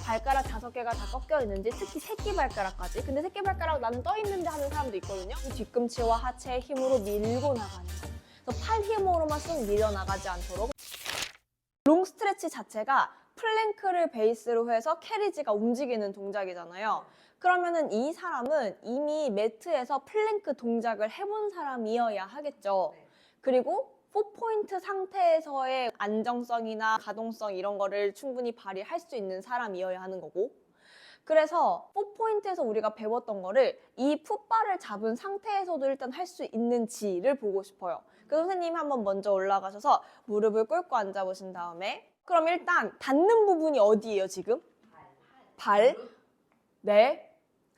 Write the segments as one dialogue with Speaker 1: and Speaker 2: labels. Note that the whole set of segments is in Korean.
Speaker 1: 발가락 5개가 다 꺾여 있는지, 특히 새끼발가락까지. 근데 새끼발가락 나는 떠 있는데 하는 사람도 있거든요. 뒤꿈치와 하체의 힘으로 밀고 나가는 거. 그래서 팔 힘으로만 쑥 밀려 나가지 않도록. 롱 스트레치 자체가 플랭크를 베이스로 해서 캐리지가 움직이는 동작이잖아요. 그러면은 이 사람은 이미 매트에서 플랭크 동작을 해본 사람이어야 하겠죠. 그리고 4포인트 상태에서의 안정성이나 가동성 이런 거를 충분히 발휘할 수 있는 사람이어야 하는 거고, 그래서 4포인트에서 우리가 배웠던 거를 이 풋바를 잡은 상태에서도 일단 할 수 있는지를 보고 싶어요. 그 선생님이 한번 먼저 올라가셔서 무릎을 꿇고 앉아보신 다음에, 그럼 일단 닿는 부분이 어디예요 지금? 발, 네,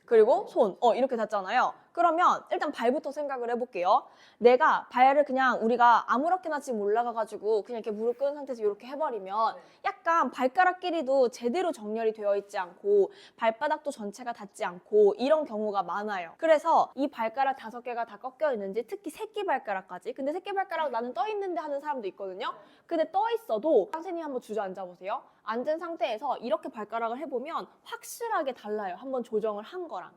Speaker 1: 그리고 손, 이렇게 닿잖아요. 그러면 일단 발부터 생각을 해볼게요. 내가 발을 그냥 우리가 아무렇게나 지금 올라가가지고 그냥 이렇게 무릎 꿇은 상태에서 이렇게 해버리면 약간 발가락끼리도 제대로 정렬이 되어 있지 않고 발바닥도 전체가 닿지 않고 이런 경우가 많아요. 그래서 이 발가락 5개가 다 꺾여 있는지, 특히 새끼발가락까지. 근데 새끼발가락 나는 떠 있는데 하는 사람도 있거든요. 근데 떠 있어도 선생님 한번 주저앉아 보세요. 앉은 상태에서 이렇게 발가락을 해보면 확실하게 달라요. 한번 조정을 한 거랑.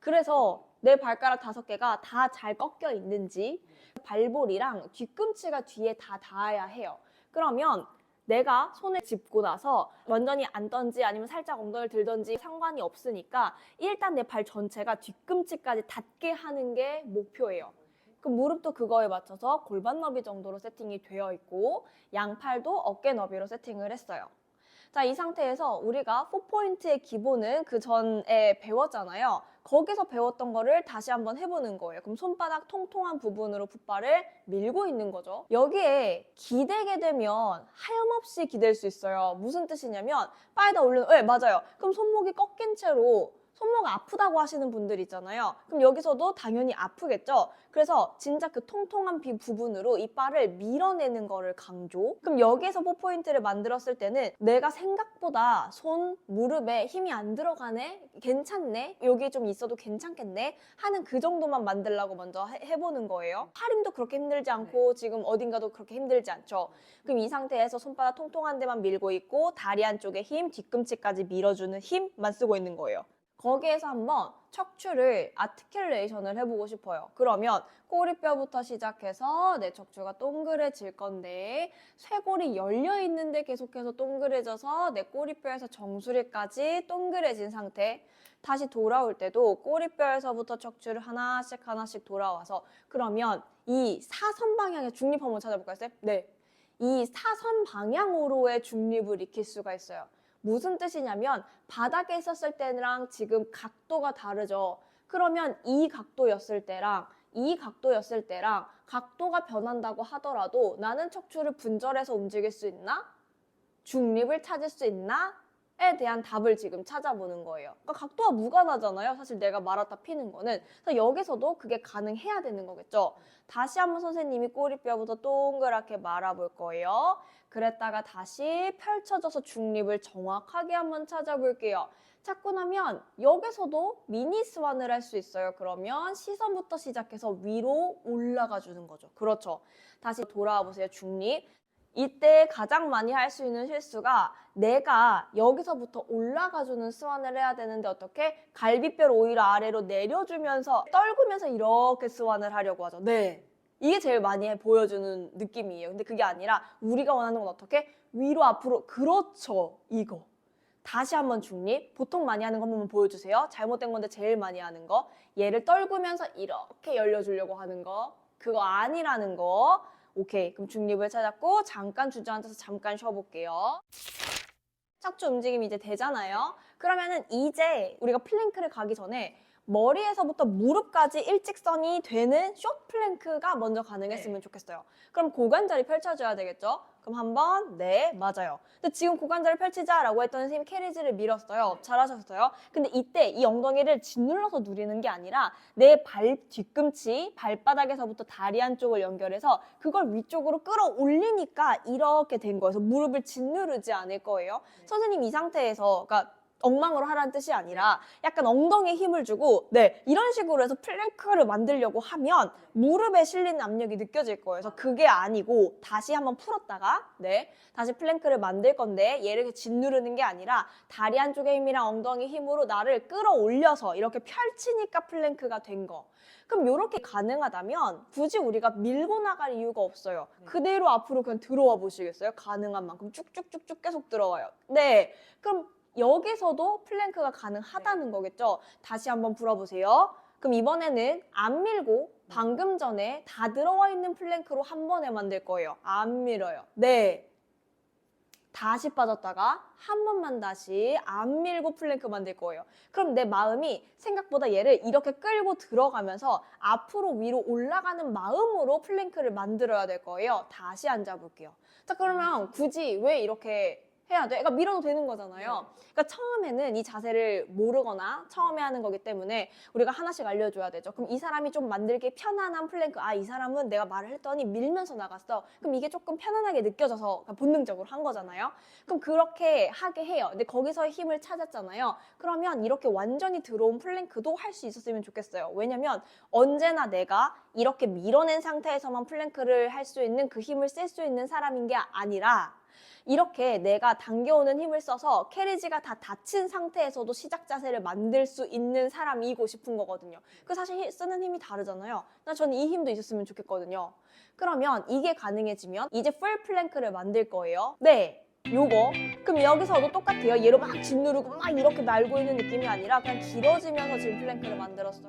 Speaker 1: 그래서 내 발가락 5개가 다 잘 꺾여 있는지, 발볼이랑 뒤꿈치가 뒤에 다 닿아야 해요. 그러면 내가 손을 짚고 나서 완전히 앉던지 아니면 살짝 엉덩이를 들던지 상관이 없으니까 일단 내 발 전체가 뒤꿈치까지 닿게 하는 게 목표예요. 그럼 무릎도 그거에 맞춰서 골반 너비 정도로 세팅이 되어 있고 양팔도 어깨 너비로 세팅을 했어요. 자, 이 상태에서 우리가 4포인트의 기본은 그 전에 배웠잖아요. 거기서 배웠던 거를 다시 한번 해보는 거예요. 그럼 손바닥 통통한 부분으로 풋발을 밀고 있는 거죠. 여기에 기대게 되면 하염없이 기댈 수 있어요. 무슨 뜻이냐면 빨다 올리는, 네, 맞아요. 그럼 손목이 꺾인 채로 손목 아프다고 하시는 분들 있잖아요. 그럼 여기서도 당연히 아프겠죠? 그래서 진짜 그 통통한 부분으로 이 바를 밀어내는 거를 강조. 그럼 여기에서 4포인트를 만들었을 때는 내가 생각보다 손, 무릎에 힘이 안 들어가네? 괜찮네? 여기 좀 있어도 괜찮겠네? 하는 그 정도만 만들려고 먼저 해보는 거예요. 팔 힘도 그렇게 힘들지 않고 지금 어딘가도 그렇게 힘들지 않죠? 그럼 이 상태에서 손바닥 통통한 데만 밀고 있고 다리 한쪽에 힘, 뒤꿈치까지 밀어주는 힘만 쓰고 있는 거예요. 거기에서 한번 척추를 아티큘레이션을 해보고 싶어요. 그러면 꼬리뼈부터 시작해서 내 척추가 동그래질 건데 쇄골이 열려있는데 계속해서 동그래져서 내 꼬리뼈에서 정수리까지 동그래진 상태. 다시 돌아올 때도 꼬리뼈에서부터 척추를 하나씩 돌아와서, 그러면 이 사선 방향의 중립 한번 찾아볼까요, 쌤? 네. 이 사선 방향으로의 중립을 익힐 수가 있어요. 무슨 뜻이냐면 바닥에 있었을 때랑 지금 각도가 다르죠. 그러면 이 각도였을 때랑 이 각도였을 때랑 각도가 변한다고 하더라도 나는 척추를 분절해서 움직일 수 있나? 중립을 찾을 수 있나? 에 대한 답을 지금 찾아보는 거예요. 그러니까 각도가 무관하잖아요. 사실 내가 말았다 피는 거는. 그래서 여기서도 그게 가능해야 되는 거겠죠. 다시 한번 선생님이 꼬리뼈부터 동그랗게 말아볼 거예요. 그랬다가 다시 펼쳐져서 중립을 정확하게 한번 찾아볼게요. 찾고 나면 여기서도 미니 스완을 할 수 있어요. 그러면 시선부터 시작해서 위로 올라가 주는 거죠. 그렇죠. 다시 돌아와 보세요. 중립. 이때 가장 많이 할 수 있는 실수가 내가 여기서부터 올라가주는 스완을 해야 되는데 어떻게? 갈비뼈를 오히려 아래로 내려주면서 떨구면서 이렇게 스완을 하려고 하죠. 네. 이게 제일 많이 보여주는 느낌이에요. 근데 그게 아니라 우리가 원하는 건 어떻게? 위로 앞으로. 그렇죠. 이거. 다시 한번 중립. 보통 많이 하는 거 한번 보여주세요. 잘못된 건데 제일 많이 하는 거. 얘를 떨구면서 이렇게 열려주려고 하는 거. 그거 아니라는 거. 오케이, 그럼 중립을 찾았고 잠깐 주저앉아서 잠깐 쉬어볼게요. 척추 움직임이 이제 되잖아요. 그러면은 이제 우리가 플랭크를 가기 전에 머리에서부터 무릎까지 일직선이 되는 숏 플랭크가 먼저 가능했으면 좋겠어요. 그럼 고관절이 펼쳐져야 되겠죠? 그럼 한번, 네, 맞아요. 근데 지금 고관절을 펼치자라고 했더니 선생님이 캐리지를 밀었어요. 잘하셨어요. 근데 이때 이 엉덩이를 짓눌러서 누리는 게 아니라 내 발 뒤꿈치, 발바닥에서부터 다리 한쪽을 연결해서 그걸 위쪽으로 끌어올리니까 이렇게 된 거예요. 그래서 무릎을 짓누르지 않을 거예요. 선생님 이 상태에서, 그러니까 엉망으로 하라는 뜻이 아니라 약간 엉덩이에 힘을 주고 네 이런 식으로 해서 플랭크를 만들려고 하면 무릎에 실리는 압력이 느껴질 거예요. 그래서 그게 아니고 다시 한번 풀었다가 네 다시 플랭크를 만들 건데 얘를 이렇게 짓누르는 게 아니라 다리 한쪽의 힘이랑 엉덩이 힘으로 나를 끌어올려서 이렇게 펼치니까 플랭크가 된 거. 그럼 이렇게 가능하다면 굳이 우리가 밀고 나갈 이유가 없어요. 그대로 앞으로 그냥 들어와 보시겠어요? 가능한 만큼 쭉쭉쭉쭉 계속 들어와요. 네. 그럼 여기서도 플랭크가 가능하다는 거겠죠? 다시 한번 풀어보세요. 그럼 이번에는 안 밀고 방금 전에 다 들어와 있는 플랭크로 한 번에 만들 거예요. 안 밀어요. 네. 다시 빠졌다가 한 번만 다시 안 밀고 플랭크 만들 거예요. 그럼 내 마음이 생각보다 얘를 이렇게 끌고 들어가면서 앞으로 위로 올라가는 마음으로 플랭크를 만들어야 될 거예요. 다시 앉아볼게요. 자, 그러면 굳이 왜 이렇게 해야 돼? 그러니까 밀어도 되는 거잖아요. 그러니까 처음에는 이 자세를 모르거나 처음에 하는 거기 때문에 우리가 하나씩 알려줘야 되죠. 그럼 이 사람이 좀 만들기 편안한 플랭크. 아, 이 사람은 내가 말을 했더니 밀면서 나갔어. 그럼 이게 조금 편안하게 느껴져서 본능적으로 한 거잖아요. 그럼 그렇게 하게 해요. 근데 거기서 힘을 찾았잖아요. 그러면 이렇게 완전히 들어온 플랭크도 할 수 있었으면 좋겠어요. 왜냐면 언제나 내가 이렇게 밀어낸 상태에서만 플랭크를 할 수 있는 그 힘을 쓸 수 있는 사람인 게 아니라 이렇게 내가 당겨오는 힘을 써서 캐리지가 다 닫힌 상태에서도 시작 자세를 만들 수 있는 사람이고 싶은 거거든요. 그 사실 쓰는 힘이 다르잖아요. 저는 이 힘도 있었으면 좋겠거든요. 그러면 이게 가능해지면 이제 풀 플랭크를 만들 거예요. 네. 요거. 그럼 여기서도 똑같아요. 얘를 막 짓누르고 막 이렇게 날고 있는 느낌이 아니라 그냥 길어지면서 지금 플랭크를 만들었어요.